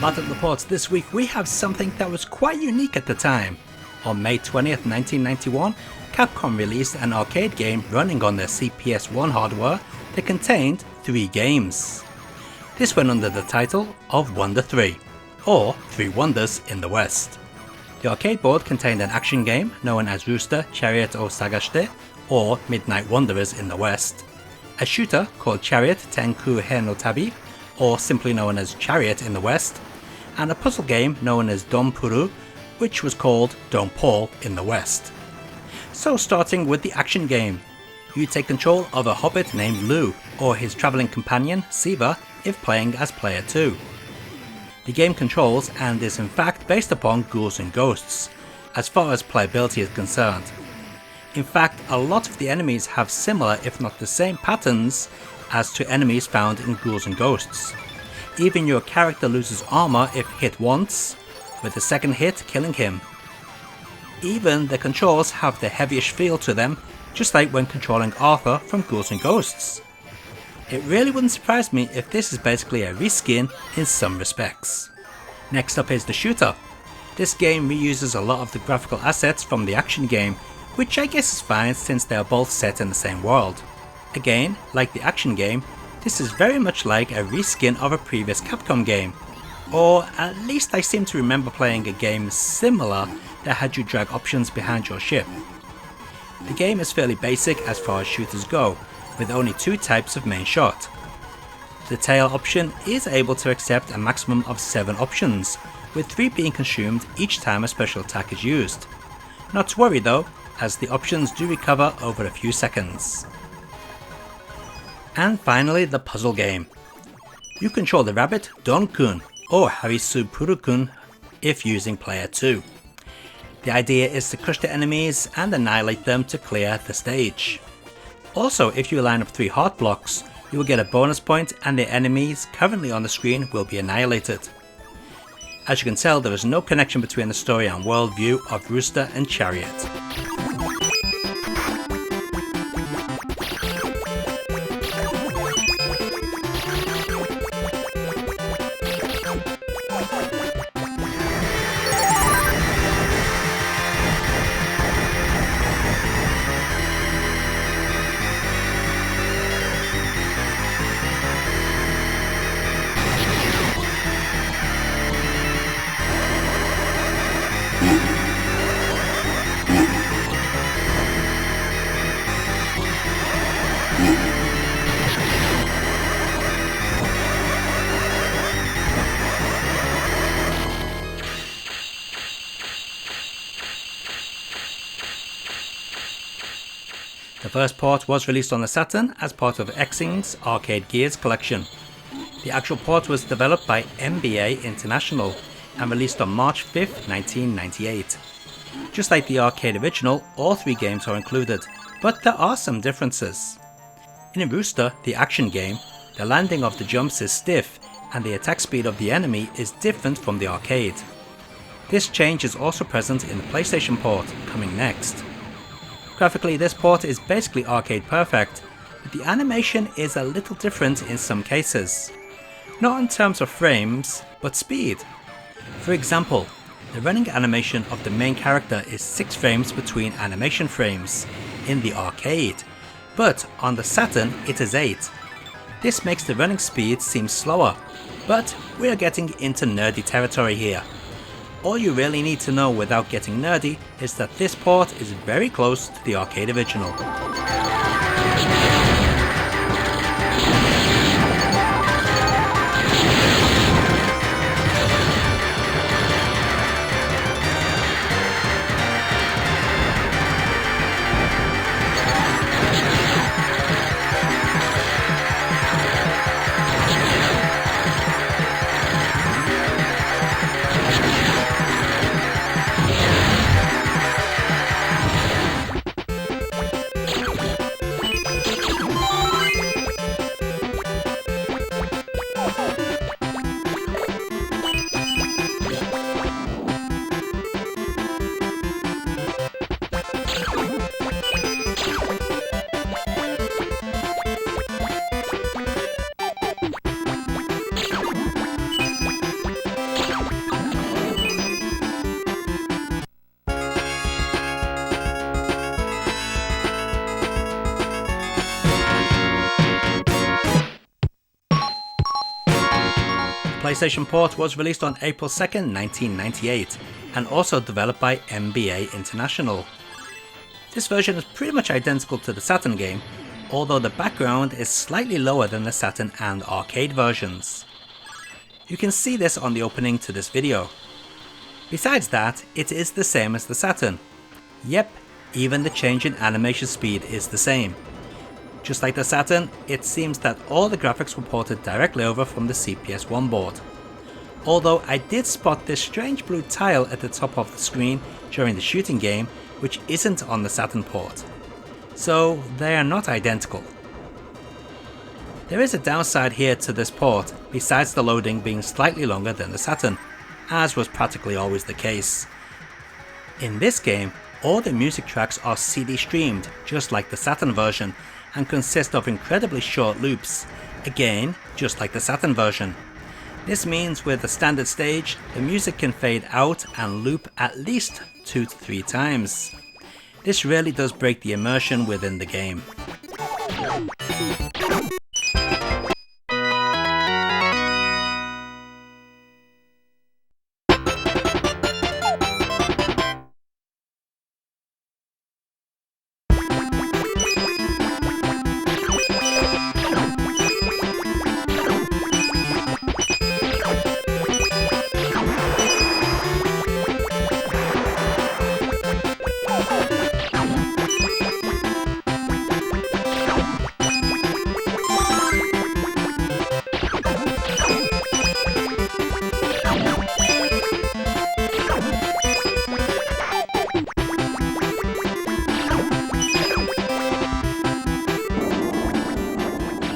Battle Reports this week we have something that was quite unique at the time. On May 20th, 1991, Capcom released an arcade game running on their CPS-1 hardware that contained 3 games. This went under the title of Wonder 3, or 3 Wonders in the West. The arcade board contained an action game known as Rooster Chariot o Sagashite, or Midnight Wanderers in the West, a shooter called Chariot Tenku He no Tabi, or simply known as Chariot in the West, and a puzzle game known as Don Puru, which was called Don Paul in the West. So starting with the action game, you take control of a hobbit named Lu, or his travelling companion Siva if playing as player 2. The game controls and is in fact based upon Ghouls and Ghosts, as far as playability is concerned. In fact, a lot of the enemies have similar if not the same patterns as to enemies found in Ghouls and Ghosts. Even your character loses armor if hit once, with the second hit killing him. Even the controls have the heavyish feel to them, just like when controlling Arthur from Ghouls and Ghosts. It really wouldn't surprise me if this is basically a reskin in some respects. Next up is the shooter. This game reuses a lot of the graphical assets from the action game, which I guess is fine since they are both set in the same world. Again, like the action game, this is very much like a reskin of a previous Capcom game. Or at least I seem to remember playing a game similar that had you drag options behind your ship. The game is fairly basic as far as shooters go, with only 2 types of main shot. The tail option is able to accept a maximum of 7 options, with 3 being consumed each time a special attack is used. Not to worry though, as the options do recover over a few seconds. And finally the puzzle game. You control the rabbit Don-kun, or Harisu Puru-kun if using player 2. The idea is to crush the enemies and annihilate them to clear the stage. Also, if you line up 3 heart blocks, you will get a bonus point and the enemies currently on the screen will be annihilated. As you can tell, there is no connection between the story and world view of Rooster and Chariot. The first port was released on the Saturn as part of Xing's Arcade Gears collection. The actual port was developed by MBA International and released on March 5th, 1998. Just like the arcade original, all 3 games are included, but there are some differences. In Rooster, the action game, the landing of the jumps is stiff and the attack speed of the enemy is different from the arcade. This change is also present in the PlayStation port, coming next. Graphically, this port is basically arcade perfect, but the animation is a little different in some cases. Not in terms of frames, but speed. For example, the running animation of the main character is 6 frames between animation frames in the arcade, but on the Saturn it is 8. This makes the running speed seem slower, but we are getting into nerdy territory here. All you really need to know without getting nerdy is that this port is very close to the arcade original. PlayStation port was released on April 2nd, 1998, and also developed by NBA International. This version is pretty much identical to the Saturn game, although the background is slightly lower than the Saturn and arcade versions. You can see this on the opening to this video. Besides that, it is the same as the Saturn. Yep, even the change in animation speed is the same. Just like the Saturn, it seems that all the graphics were ported directly over from the CPS-1 board. Although I did spot this strange blue tile at the top of the screen during the shooting game, which isn't on the Saturn port. So they are not identical. There is a downside here to this port, besides the loading being slightly longer than the Saturn, as was practically always the case. In this game, all the music tracks are CD streamed, just like the Saturn version, and consist of incredibly short loops, again just like the Saturn version. This means with a standard stage, the music can fade out and loop at least 2 to 3 times. This really does break the immersion within the game.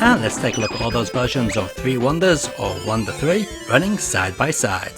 And let's take a look at all those versions of 3 Wonders or Wonder 3 running side by side.